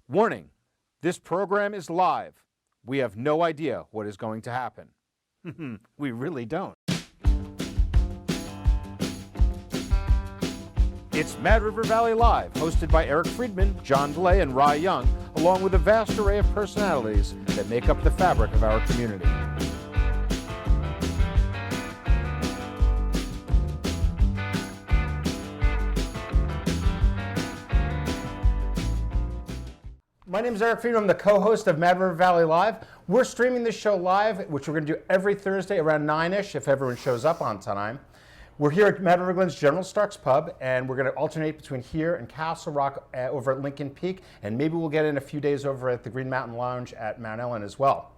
Warning, this program is live. We have no idea what is going to happen. We really don't. It's Mad River Valley Live, hosted by Eric Friedman, John DeLay, and Rye Young, along with a vast array of personalities that make up the fabric of our community. My name is Eric Friedman. I'm the co-host of Mad River Valley Live. We're streaming this show live, which we're going to do every Thursday around 9-ish if everyone shows up on time. We're here at Mad River Glen's General Starks Pub, and we're going to alternate between here and Castle Rock over at Lincoln Peak, and maybe we'll get in a few days over at the Green Mountain Lounge at Mount Ellen as well.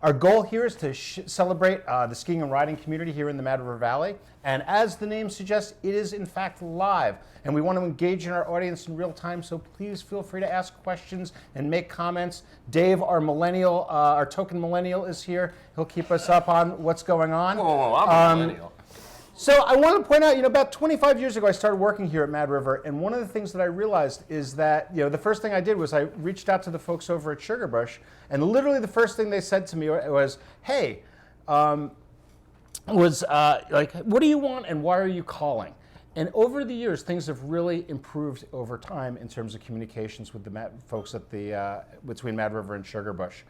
Our goal here is to celebrate the skiing and riding community here in the Mad River Valley, and as the name suggests, it is in fact live, and we want to engage in our audience in real time, so please feel free to ask questions and make comments. Dave, our millennial, our token millennial is here. He'll keep us up on what's going on. Whoa, I'm a millennial. So I want to point out, about 25 years ago, I started working here at Mad River, and one of the things that I realized is that, the first thing I did was I reached out to the folks over at Sugarbush, and literally the first thing they said to me was, hey, what do you want and why are you calling? And over the years, things have really improved over time in terms of communications with the folks at between Mad River and Sugarbush.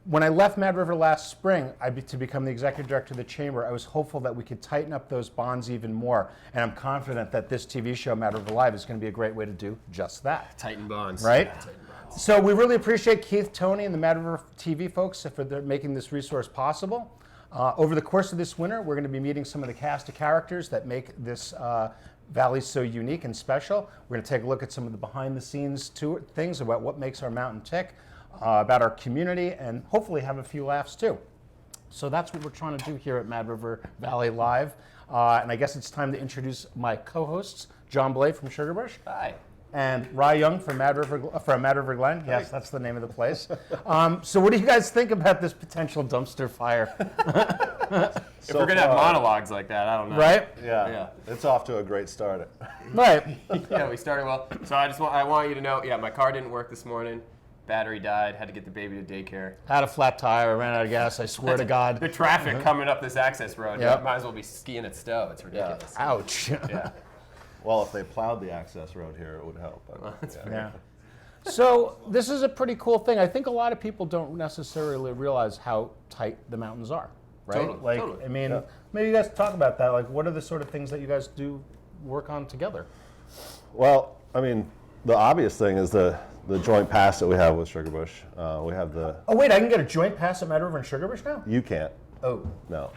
When I left Mad River last spring to become the executive director of the chamber, I was hopeful that we could tighten up those bonds even more. And I'm confident that this TV show, Mad River Live, is going to be a great way to do just that. Tighten bonds. Right? Yeah, tighten bonds. So we really appreciate Keith, Tony, and the Mad River TV folks for making this resource possible. Over the course of this winter, we're going to be meeting some of the cast of characters that make this valley so unique and special. We're going to take a look at some of the behind-the-scenes things about what makes our mountain tick. About our community, and hopefully have a few laughs too. So that's what we're trying to do here at Mad River Valley Live. And I guess it's time to introduce my co-hosts, John Blay from Sugarbush. Hi. And Rye Young from Mad River Glen. Yes, that's the name of the place. So what do you guys think about this potential dumpster fire? If we're going to have monologues like that, I don't know. Right? Yeah. It's off to a great start. Right. Yeah, we started well. So I want you to know, my car didn't work this morning. Battery died, had to get the baby to daycare. Had a flat tire, ran out of gas, I swear to God. The traffic coming up this access road, Yep. you might as well be skiing at Stowe. It's ridiculous. Yeah. Ouch. Yeah. Well, if they plowed the access road here, it would help. Yeah. So this is a pretty cool thing. I think a lot of people don't necessarily realize how tight the mountains are, right? Totally. I mean, maybe you guys talk about that. Like, what are the sort of things that you guys do work on together? Well, I mean, the obvious thing is the joint pass that we have with Sugarbush. We have the... Oh, wait, I can get a joint pass at Mad River and Sugarbush now? You can't. Oh. No.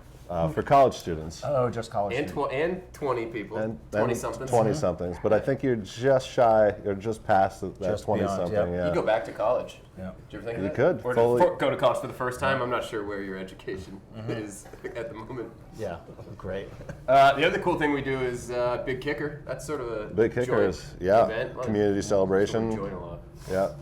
For college students. Oh, just college And, students. and 20 people. And 20-somethings. 20-somethings. But I think you're just shy, you're just past that Just beyond, 20-something. yeah. You go back to college. Yeah. Did you ever think of You that? could, Or fully. go to college for the first time. I'm not sure where your education is at the moment. Yeah, great. The other cool thing we do is Big Kicker. That's sort of a Big Kicker joint is, yeah, event. community celebration. We join a lot. Yeah.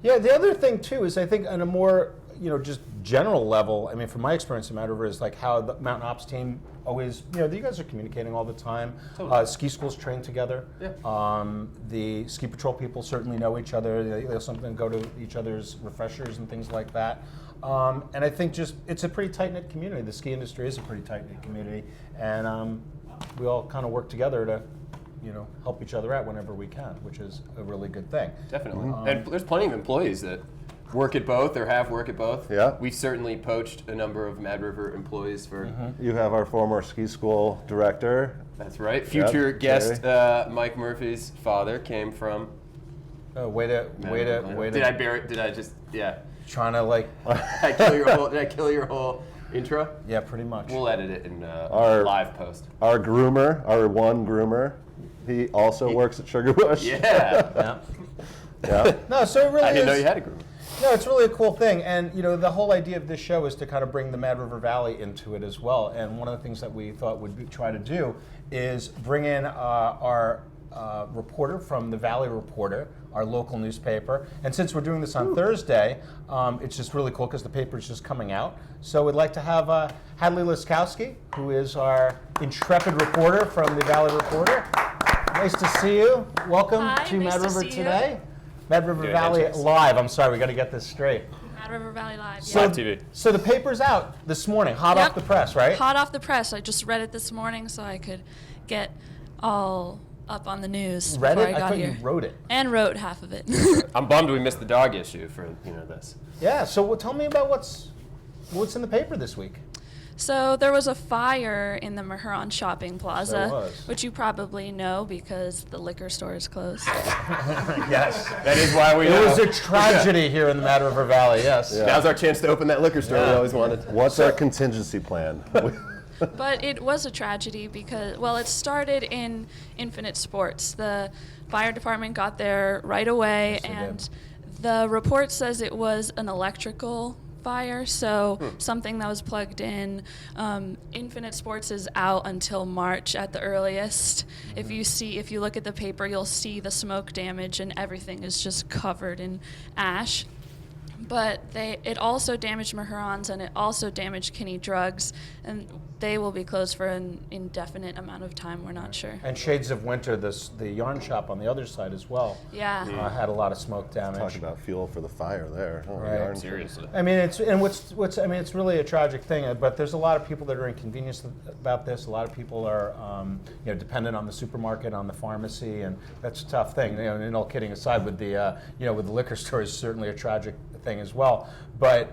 Yeah, the other thing too is I think on a more, just general level, I mean, from my experience in Mad River is like how the Mountain Ops team always, you guys are communicating all the time. Totally. Ski schools train together. Yeah. The ski patrol people certainly know each other. They something go to each other's refreshers and things like that. And I think it's a pretty tight-knit community. The ski industry is a pretty tight-knit community. And we all kind of work together to help each other out whenever we can, which is a really good thing. Definitely. And there's plenty of employees that work at both or have work at both. Yeah. We've certainly poached a number of Mad River employees for... You have our former ski school director. That's right. Future guest Mike Murphy's father came from... Oh, way to. Did I bury it? Did I just... Yeah. Trying to Did I kill your whole intro? Yeah, pretty much. We'll edit it in Our- live post. Our groomer, our one groomer, he also works at Sugarbush. Yeah. Yeah. No, so it really I didn't is. know you had a groomer. No, it's really a cool thing, and the whole idea of this show is to kind of bring the Mad River Valley into it as well. And one of the things that we thought would try to do is bring in our reporter from the Valley Reporter, our local newspaper. And since we're doing this on Thursday, it's just really cool because the paper is just coming out. So we'd like to have Hadley Liskowski, who is our intrepid reporter from the Valley Reporter. Nice to see you. Welcome Hi, to nice Mad to River see you. today. Mad River Doing Valley handshakes. Live. I'm sorry, we got to get this straight. Mad River Valley Live. So, Yeah. Live TV. So the paper's out this morning, hot Yep. off the press, right? Hot off the press. I just read it this morning so I could get all up on the news Read before it? I got thought here. you wrote it. And wrote half of it. I'm bummed we missed the dog issue for this. Yeah. So tell me about what's in the paper this week. So there was a fire in the Mahuron shopping plaza, There was. which you probably know because the liquor store is closed. Yes. That is why we. It was a tragedy here in the Mad River Valley. Yes. Yeah. Now's our chance to open that liquor store we always wanted. What's our contingency plan? But it was a tragedy because, well, it started in Infinite Sports. The fire department got there right away, Yes, they and the report says it was an electrical fire, so something that was plugged in. Infinite Sports is out until March at the earliest. If you look at the paper, you'll see the smoke damage, and everything is just covered in ash. But it also damaged Mahurans, and it also damaged Kinney Drugs, and they will be closed for an indefinite amount of time. We're not sure. And Shades of Winter, the yarn shop on the other side as well, Yeah. had a lot of smoke damage. Talk about fuel for the fire there. Oh, Right. yarn. Seriously. I mean, it's really a tragic thing. But there's a lot of people that are inconvenienced about this. A lot of people are, dependent on the supermarket, on the pharmacy, and that's a tough thing. And all kidding aside, with the with the liquor store is certainly a tragic thing as well. But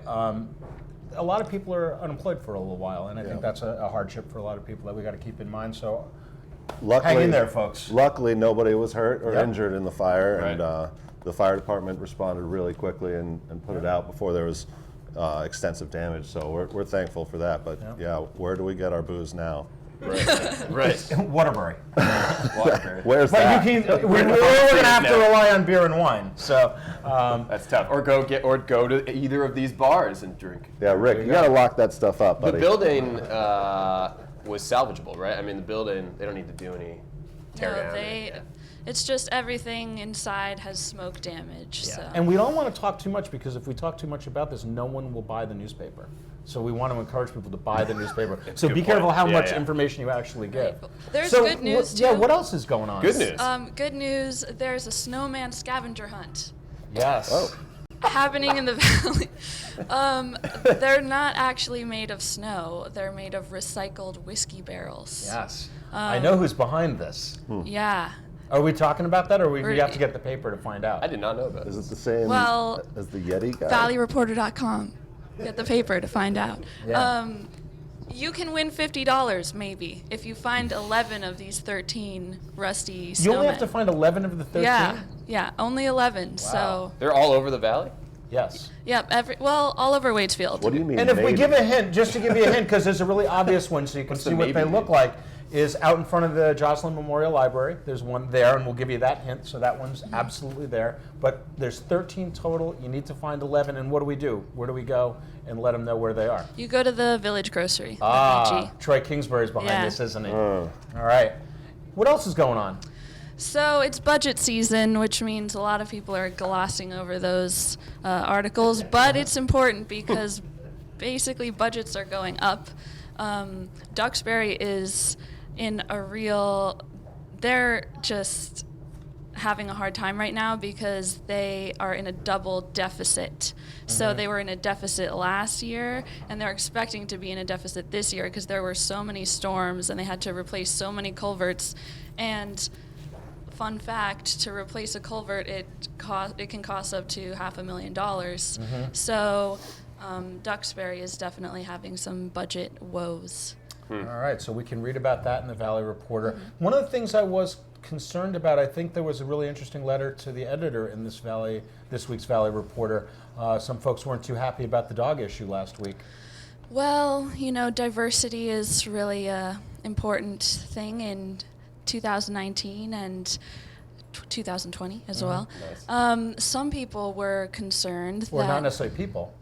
a lot of people are unemployed for a little while, and I think that's a hardship for a lot of people that we got to keep in mind. So Luckily, hang in there, folks. Luckily, nobody was hurt or Yep. injured in the fire, Right. and the fire department responded really quickly and put it out before there was extensive damage. So we're thankful for that. But where do we get our booze now? Right. Waterbury. Waterbury. Where's But that? we're going to have to rely on beer and wine. So That's tough. Or go to either of these bars and drink. Yeah, Rick, you got to lock that stuff up, The buddy. building was salvageable, right? I mean, the building, they don't need to do any tear down. It's just everything inside has smoke damage. So. And we don't want to talk too much, because if we talk too much about this, no one will buy the newspaper. So we want to encourage people to buy the newspaper. So Good be careful point. how Yeah, much yeah. information you actually give. There's So good news, Yeah, too. what else is going on? Good news. Good news, there's a snowman scavenger hunt Yes. Oh. happening in the valley. They're not actually made of snow. They're made of recycled whiskey barrels. Yes. I know who's behind this. Yeah. Are we talking about that, or we We're- have to get the paper to find out? I did not know about Is this. it the same Well, as the Yeti guy? ValleyReporter.com. Get the paper to find out. Yeah. You can win $50 maybe if you find 11 of these 13 rusty snowmen. You only have to find 11 of the 13? Yeah, only 11. So, They're all over the valley? Yes. yep, all over Waitsfield. What do you mean? And if we maybe? give a hint, just to give you a hint, because there's a really obvious one so you can What's the see what they maybe look mean? like, is out in front of the Jocelyn Memorial Library. There's one there, and we'll give you that hint, so that one's absolutely there. But there's 13 total. You need to find 11, and what do we do? Where do we go and let them know where they are? You go to the Village Grocery. the Ah, VG. Troy Kingsbury's behind Yeah. this, isn't he? All right. What else is going on? So it's budget season, which means a lot of people are glossing over those articles, but it's important because basically budgets are going up. Duxbury is in a real, they're just having a hard time right now because they are in a double deficit. So they were in a deficit last year, and they're expecting to be in a deficit this year because there were so many storms and they had to replace so many culverts. And fun fact, to replace a culvert, it can cost up to $500,000. So Duxbury is definitely having some budget woes. All right, so we can read about that in the Valley Reporter. One of the things I was concerned about, I think there was a really interesting letter to the editor in this week's Valley Reporter. Some folks weren't too happy about the dog issue last week. Well, diversity is really an important thing in 2019 and 2020 as well. Some people were concerned Or not that necessarily people.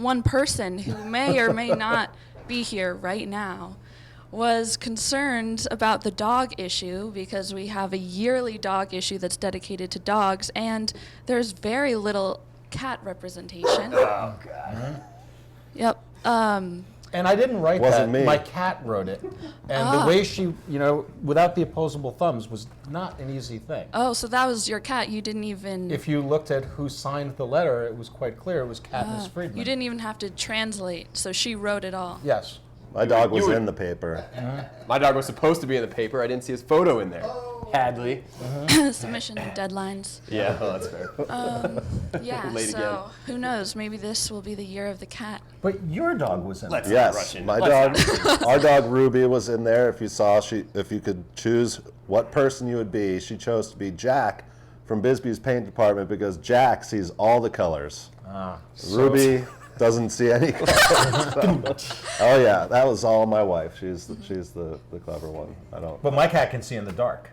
one person who may or may not be here right now was concerned about the dog issue because we have a yearly dog issue that's dedicated to dogs, and there's very little cat representation. Oh, God. Yep. And I didn't write Wasn't that. me. My cat wrote it. And the way she, without the opposable thumbs was not an easy thing. Oh, so that was your cat. You didn't even... If you looked at who signed the letter, it was quite clear it was Katniss Friedman. You didn't even have to translate, so she wrote it all. Yes. My dog was would- in the paper. My dog was supposed to be in the paper. I didn't see his photo in there. Hadley. Submission deadlines. Yeah, well, that's fair. Yeah, Late so again. who knows? Maybe this will be the year of the cat. But your dog was in Let's it. not rush Yes, in. my Let's dog, not- our dog Ruby was in there. If you saw, if you could choose what person you would be, she chose to be Jack from Bisbee's paint department because Jack sees all the colors. Ruby doesn't see any colors. Oh yeah, that was all my wife. She's the clever one. I don't. But my cat can see in the dark,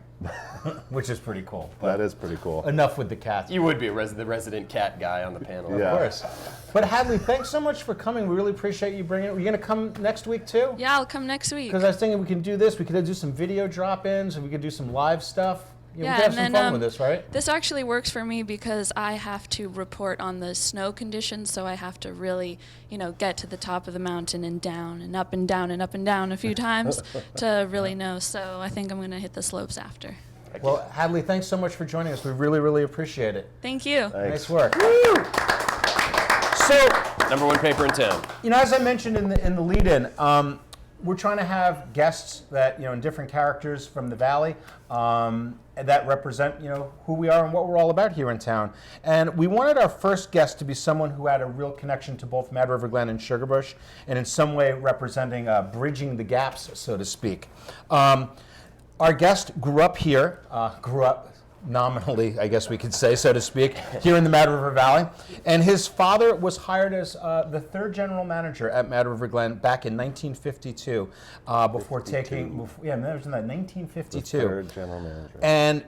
which is pretty cool. But That is pretty cool. enough with the cats. You would be the resident cat guy on the panel. Yeah. Of course. But Hadley, thanks so much for coming. We really appreciate you bringing it. Are you going to come next week too? Yeah, I'll come next week. Because I was thinking we can do this. We could do some video drop-ins, and we could do some live stuff. We Yeah, could have and some then, fun with this, right? This actually works for me because I have to report on the snow conditions, so I have to really, get to the top of the mountain and down and up and down and up and down a few times to really know. So I think I'm going to hit the slopes after. Well, Hadley, thanks so much for joining us. We really, really appreciate it. Thank you. Nice Thanks. work. So, number 1 paper in town. as I mentioned in the lead-in, we're trying to have guests that, in different characters from the Valley that represent, who we are and what we're all about here in town. And we wanted our first guest to be someone who had a real connection to both Mad River Glen and Sugarbush, and in some way representing bridging the gaps, so to speak. Our guest grew up here, nominally, I guess we could say, so to speak, here in the Mad River Valley. And his father was hired as the third general manager at Mad River Glen back in 1952, before taking, that was in that 1952. Third general manager. And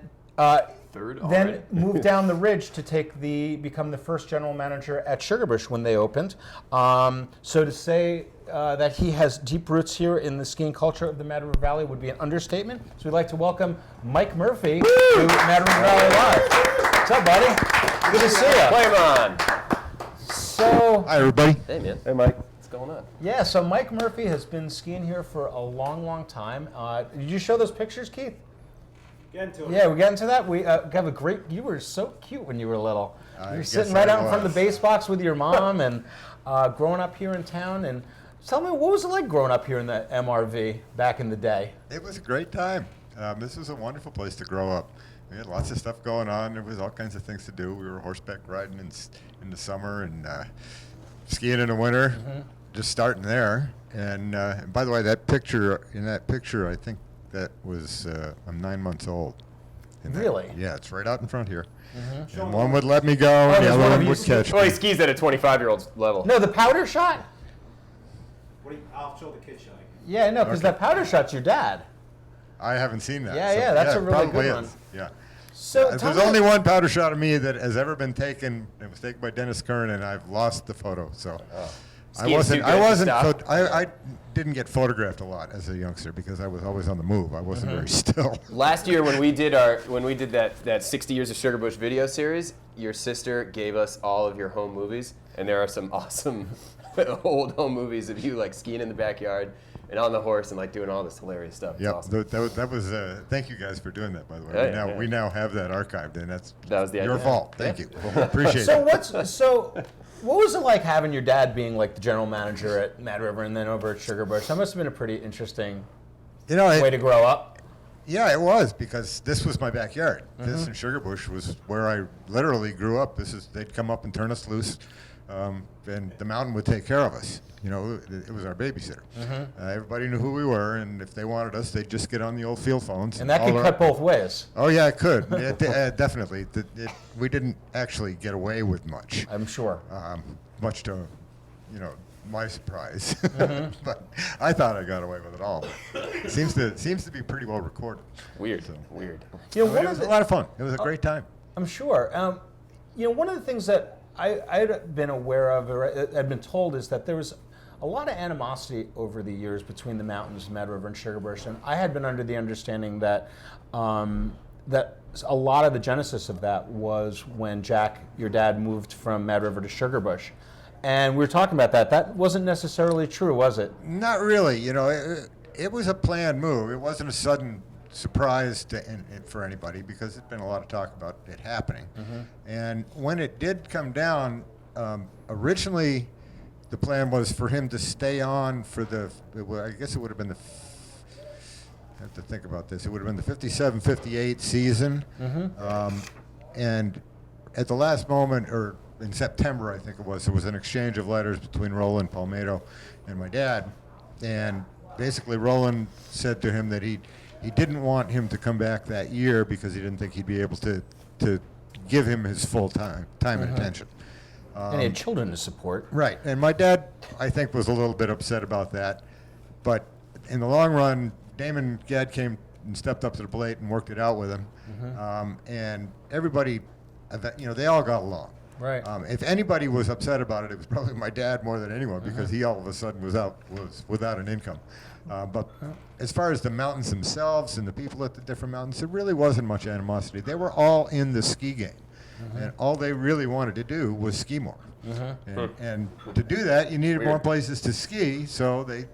Third then already? moved down the ridge to become the first general manager at Sugarbush when they opened. So to say that he has deep roots here in the skiing culture of the Mad River Valley would be an understatement. So we'd like to welcome Mike Murphy to Mad River Valley Live. What's up, buddy? Good to see you. Play 'em on. So, Hi, everybody. Hey, man. Hey, Mike. What's going on? yeah, so Mike Murphy has been skiing here for a long, long time. Did you show those pictures, Keith? Get into it. Yeah, we got into that. We have a great. You were so cute when you were little. I You were guess sitting right I out in front of the was. base box with your mom, and growing up here in town. And tell me, what was it like growing up here in the MRV back in the day? It was a great time. This was a wonderful place to grow up. We had lots of stuff going on. There was all kinds of things to do. We were horseback riding in the summer and skiing in the winter. Mm-hmm. Just starting there. And by the way, that picture, I think that was I'm 9 months old. And that- Really? yeah, it's right out in front here. And one would let me go, and the there's other one of one you would ski- catch Well, he me. skis at a 25-year-old's level. No, the powder shot. I'll show the kid shot. Yeah, no, because Okay. that powder shot's your dad. I haven't seen that. Yeah, that's a really probably good one. is. Yeah. So tell There's me- only one powder shot of me that has ever been taken. It was taken by Dennis Kern, and I've lost the photo. So I Skiing's too good to stop. I didn't get photographed a lot as a youngster because I was always on the move. I wasn't very still. Last year when we did that 60 Years of Sugarbush video series, your sister gave us all of your home movies, and there are some awesome old home movies of you like skiing in the backyard and on the horse and like doing all this hilarious stuff. It's Yep, awesome. that was. Thank you guys for doing that. By the way, Yeah, we now have that archived, and that's That was the your idea. fault. Thank you. Appreciate So it. what was it like having your dad being like the general manager at Mad River and then over at Sugarbush? That must have been a pretty interesting You know, way to grow up. Yeah, it was because this was my backyard. Mm-hmm. This in Sugarbush was where I literally grew up. They'd come up and turn us loose, and the mountain would take care of us. You know, it was our babysitter. Mm-hmm. Everybody knew who we were, and if they wanted us, they'd just get on the old field phones. And that call could our- cut both ways, Oh yeah, it could. Definitely. We didn't actually get away with much, I'm sure. much to, my surprise. Mm-hmm. But I thought I got away with it all. It seems to be pretty well recorded. Weird. So- Weird. You know, But one it of was the- a lot of fun. It was a great time. I'm sure. One of the things that I'd been aware of, or I'd been told, is that there was a lot of animosity over the years between the mountains, Mad River and Sugarbush, and I had been under the understanding that that a lot of the genesis of that was when Jack, your dad, moved from Mad River to Sugarbush. And we were talking about that. That wasn't necessarily true, was it? Not really. You know, it was a planned move. It wasn't a sudden surprise for anybody because there's been a lot of talk about it happening. And when it did come down, originally the plan was for him to stay on for I guess it would have been I have to think about this. It would have been the 57-58 season. And at the last moment, or in September, I think it was, there was an exchange of letters between Roland Palmetto and my dad. And basically Roland said to him that he didn't want him to come back that year because he didn't think he'd be able to give him his full time and attention. And he had children to support. Right. And my dad, I think, was a little bit upset about that. But in the long run, Damon Gadd came and stepped up to the plate and worked it out with him. And everybody, they all got along. Right. If anybody was upset about it, it was probably my dad more than anyone because he all of a sudden was without an income. But as far as the mountains themselves and the people at the different mountains, there really wasn't much animosity. They were all in the ski game. And all they really wanted to do was ski more. And to do that, you needed more places to ski. So they,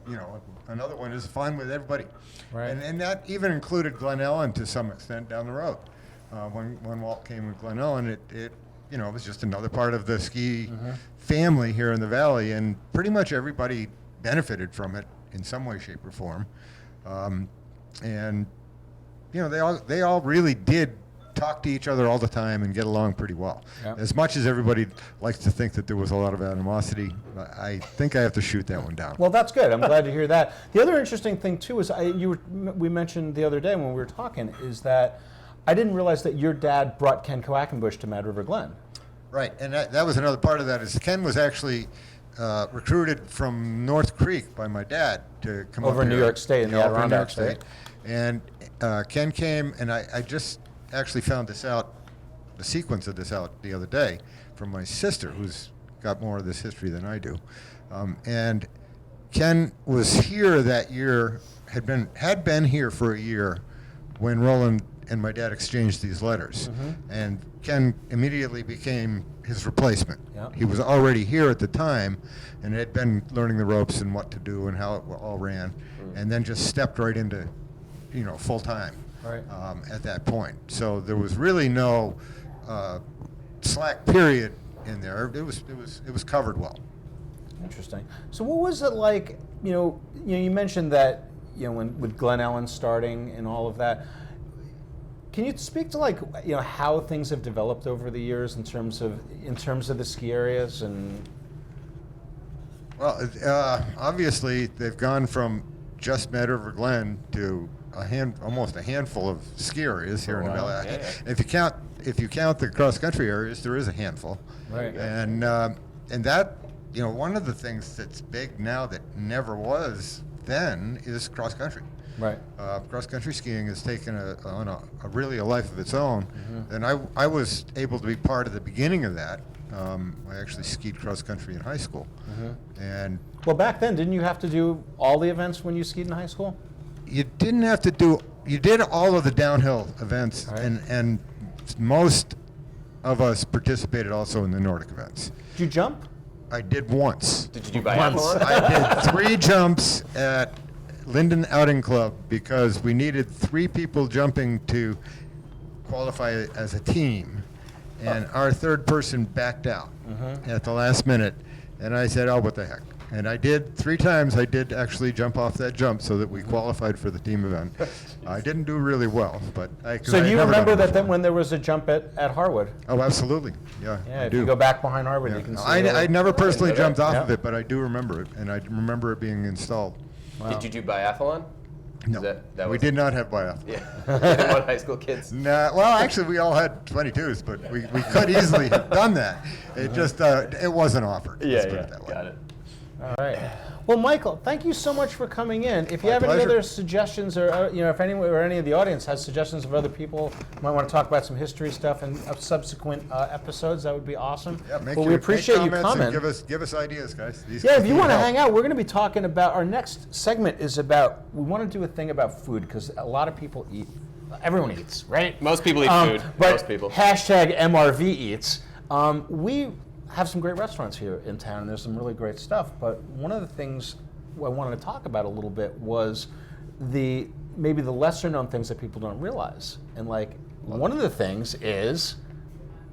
another one is fine with everybody. Right. And that even included Glen Ellen to some extent down the road. When Walt came with Glen Ellen, it was just another part of the ski family here in the valley, and pretty much everybody benefited from it in some way, shape, or form. And they all really did talk to each other all the time and get along pretty well. Yep. As much as everybody likes to think that there was a lot of animosity, I think I have to shoot that one down. Well, that's good. I'm glad to hear that. The other interesting thing too is we mentioned the other day when we were talking is that I didn't realize that your dad brought Ken Quackenbush to Mad River Glen. Right, and that was another part of that. Is Ken was actually recruited from North Creek by my dad to come Over up in here. New York State, in the over New York Adirondack State. And Ken came, and I just actually found this out, the sequence of this out the other day from my sister, who's got more of this history than I do. And Ken was here that year, had been here for a year when Roland and my dad exchanged these letters. And Ken immediately became his replacement. Yep. He was already here at the time and had been learning the ropes and what to do and how it all ran, and then just stepped right into, full time. Right. At that point. So there was really no slack period in there. It was covered well. Interesting. So what was it like, you mentioned that, when with Glen Ellen starting and all of that, can you speak to how things have developed over the years in terms of the ski areas and? Well, obviously they've gone from just Mad River Glen to almost a handful of ski areas here in the valley. Yeah. If you count the cross country areas, there is a handful. Right. And that, one of the things that's big now that never was then is cross country. Right. Cross country skiing has taken really a life of its own, and I was able to be part of the beginning of that. I actually skied cross country in high school, and Well, back then, didn't you have to do all the events when you skied in high school? you didn't have to do. You did all of the downhill events, Right. and most of us participated also in the Nordic events. Did you jump? I did once. Did you do biathlon? I did 3 jumps at Linden Outing Club because we needed 3 people jumping to qualify as a team, and our third person backed out at the last minute, and I said, "Oh, what the heck." And I did 3 times. I did actually jump off that jump so that we qualified for the team event. I didn't do really well, but So you remember that then when there was a jump at Harwood? Oh, absolutely. Yeah, Yeah, I if do. you go back behind Harwood, you can see. I never personally jumped off Yeah. of it, but I do remember it, and I remember it being installed. Wow. Did you do biathlon? No, That we was- did not have biathlon. Yeah. Didn't want high school kids. Nah, well, actually, we all had 22s, but we could easily have done that. It just it wasn't offered. Let's put it that way. Got it. All right. Well, Michael, thank you so much for coming in. If you My have any pleasure. other suggestions, or if anyone or any of the audience has suggestions of other people who might want to talk about some history stuff in subsequent episodes, that would be awesome. Yeah, make well, your- we appreciate make you comments and coming. give us ideas, guys. These Yeah, if you need want to help. hang out, we're going to be talking about our next segment is about. We want to do a thing about food because a lot of people eat. Everyone eats, right? Most people eat food. But Most people. hashtag MRV Eats. have some great restaurants here in town, and there's some really great stuff. But one of the things I wanted to talk about a little bit was maybe the lesser known things that people don't realize. And like one of the things is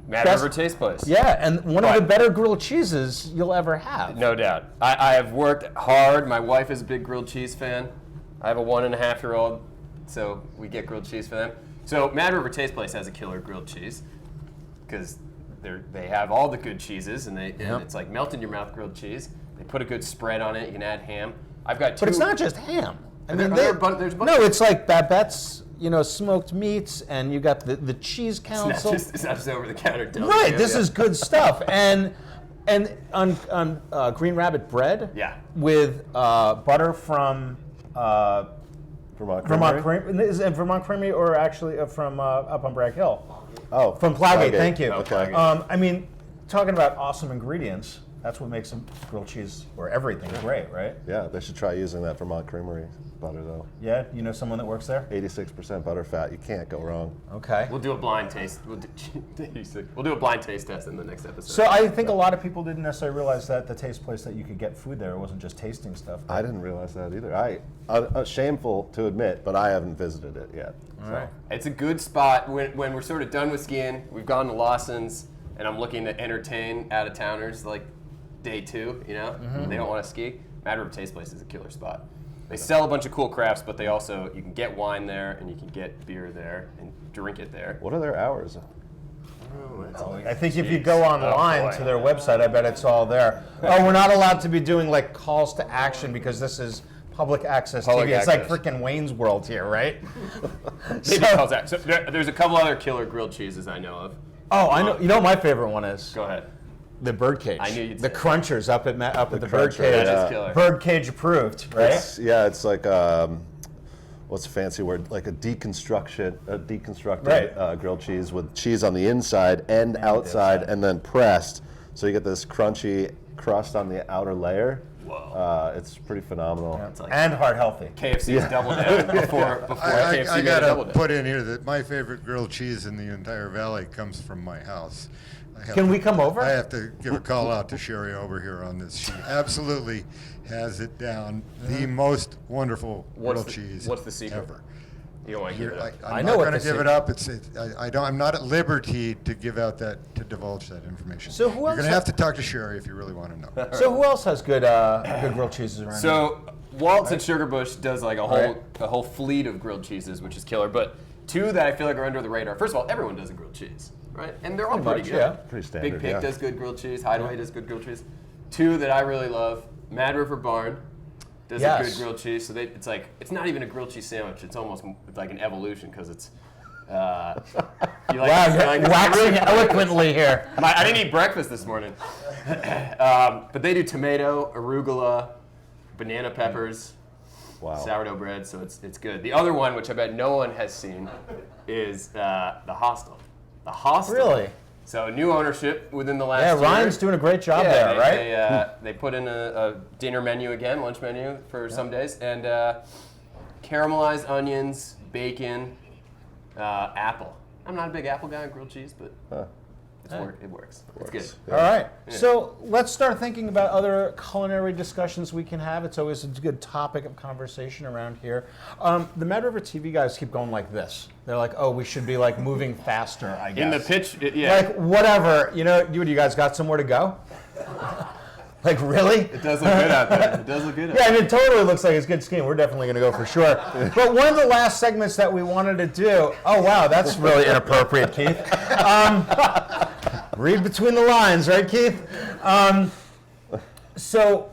Mad River Taste Place. Yeah, and one of the better grilled cheeses you'll ever have. No doubt. I have worked hard. My wife is a big grilled cheese fan. I have a 1.5-year-old, so we get grilled cheese for them. So Mad River Taste Place has a killer grilled cheese because they have all the good cheeses, and it's like melt in your mouth grilled cheese. They put a good spread on it. You can add ham. I've got 2. But it's not just ham. I mean, there's no, it's like Babette's, smoked meats, and you got the cheese council. It's not just over the counter. Right, this is good stuff, and on Green Rabbit bread. Yeah. With butter from Vermont Creamery? Is it Vermont Creamery or actually from up on Bragg Hill? Oh, From Plowgate. Thank you. Okay. I mean, talking about awesome ingredients. That's what makes a grilled cheese or everything great, right? Yeah, they should try using that Vermont Creamery butter though. Yeah, you know someone that works there? 86% butter fat. You can't go wrong. Okay. We'll do a blind taste. We'll do a blind taste test in the next episode. So I think a lot of people didn't necessarily realize that the taste place that you could get food there. It wasn't just tasting stuff. I didn't realize that either. Shameful to admit, but I haven't visited it yet. All right. It's a good spot when we're sort of done with skiing. We've gone to Lawson's, and I'm looking to entertain out-of-towners like day 2. They don't want to ski. Mad River Taste Place is a killer spot. They sell a bunch of cool crafts, but they also, you can get wine there, and you can get beer there, and drink it there. What are their hours? I think if you go online to their website, I bet it's all there. Oh, we're not allowed to be doing like calls to action because this is public access TV. It's like freaking Wayne's World here, right? So there's a couple other killer grilled cheeses I know of. Oh, I know. You know what my favorite one is? Go ahead. The Birdcage. I knew you'd the say Crunchers up at the Cruncher, Birdcage. That is killer. Birdcage approved, right? It's like what's a fancy word? Like a deconstructed grilled cheese with cheese on the inside and outside, and then pressed, so you get this crunchy crust on the outer layer. Whoa. It's pretty phenomenal. Yeah. Like and heart healthy. KFC's double down before KFC I made a gotta double down. put in here that my favorite grilled cheese in the entire valley comes from my house. Can we come over? I have to give a call out to Sherry over here on this. She absolutely has it down. The most wonderful grilled cheese. What's the secret? Ever. You don't want to give it up. I'm not going to give it up. I'm not at liberty to give out to divulge that information. So who You're else going to have to talk to Sherry if you really want to know. So who else has good grilled cheeses around? So Waltz at Sugarbush does like a whole fleet of grilled cheeses, which is killer. But 2 that I feel like are under the radar. First of all, everyone does a grilled cheese, right? And they're all pretty good. Yeah. Pretty standard. Big Pig does good grilled cheese. Hideaway does good grilled cheese. 2 that I really love. Mad River Barn does a good grilled cheese. So it's not even a grilled cheese sandwich. It's almost like an evolution because it's. Waxing eloquently here. I didn't eat breakfast this morning. But they do tomato, arugula, banana peppers. Wow. Sourdough bread, so it's good. The other one, which I bet no one has seen, is the Hostel. The Hostel. Really? So new ownership within the last year. Ryan's doing a great job there, right? They put in a dinner menu again, lunch menu for some days, and caramelized onions, bacon, apple. I'm not a big apple guy on grilled cheese, but it works. It's good. Yeah. All right. Yeah. So let's start thinking about other culinary discussions we can have. It's always a good topic of conversation around here. The Mad River TV guys keep going like this. They're like, oh, we should be like moving faster, I guess. In the pitch, yeah. Like, whatever. You guys got somewhere to go? Like, really? It does look good out there. It does look good out there. Yeah, it totally looks like it's good skiing. We're definitely going to go for sure. But one of the last segments that we wanted to do, oh, wow, that's really inappropriate, Keith. Read between the lines, right, Keith? So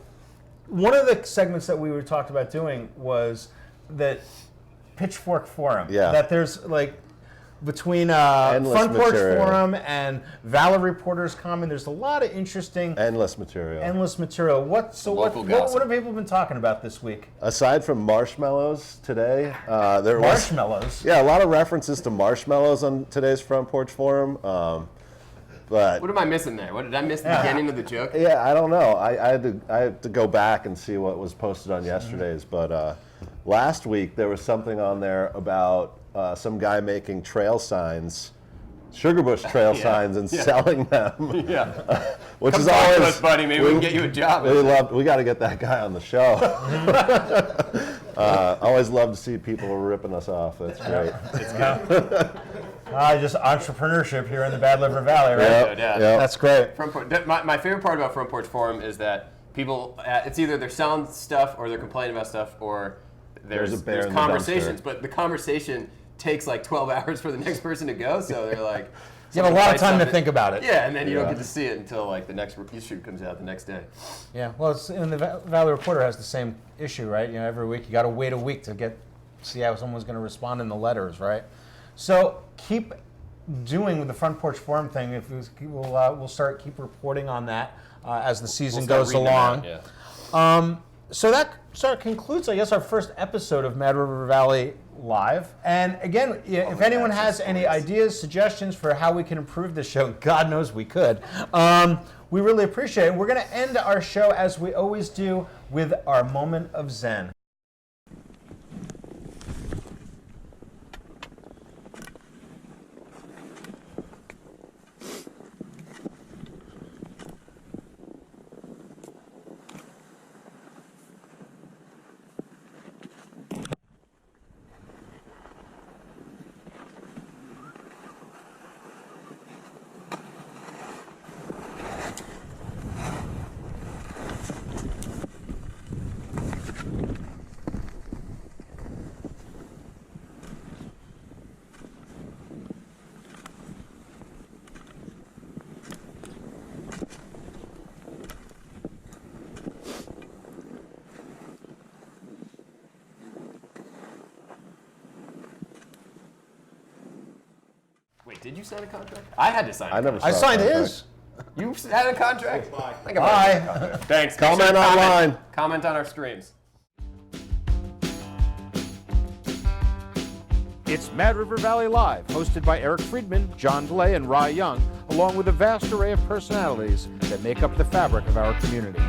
one of the segments that we were talked about doing was that Pitchfork Forum. Yeah. That there's like between Front Porch material. Forum and Valor Reporters Common, there's a lot of interesting Endless material. What have people been talking about this week? Aside from marshmallows today, there Marshmallows? Yeah, a lot of references to marshmallows on today's Front Porch Forum. But What am I missing there? What did I miss the beginning of the joke? yeah, I don't know. I had to go back and see what was posted on yesterday's. But last week there was something on there about some guy making trail signs Sugar Bush trail signs and selling them. Yeah. Which Come is talk to always us, buddy. Maybe we can get you a job. We got to get that guy on the show. Always love to see people ripping us off. That's great. It's good. Just entrepreneurship here in the Bad River Valley, right? Yep, Yeah. yep. That's great. My favorite part about Front Porch Forum is that people, it's either they're selling stuff or they're complaining about stuff or There's a bear there's in the conversations, dumpster. but the conversation takes like 12 hours for the next person to go, so they're like... You have a lot of time to think about it. Yeah, and then you don't get to see it until like the next issue comes out the next day. Yeah, well, it's, and the Valley Reporter has the same issue, right? You know, every week you got to wait a week to see how someone's going to respond in the letters, right? So keep doing with the Front Porch Forum thing. If we'll keep reporting on that as the season goes along. So that sort of concludes, I guess, our first episode of Mad River Valley Live. And again, if anyone has any ideas, suggestions for how we can improve the show, God knows we could, we really appreciate it. We're going to end our show, as we always do, with our moment of Zen. Wait, did you sign a contract? I had to sign a I never contract. saw I signed a contract. his. You had a contract? Bye. Bye. Thanks. Comment Make sure to online. Comment on our streams. It's Mad River Valley Live, hosted by Eric Friedman, John DeLay, and Rye Young, along with a vast array of personalities that make up the fabric of our community.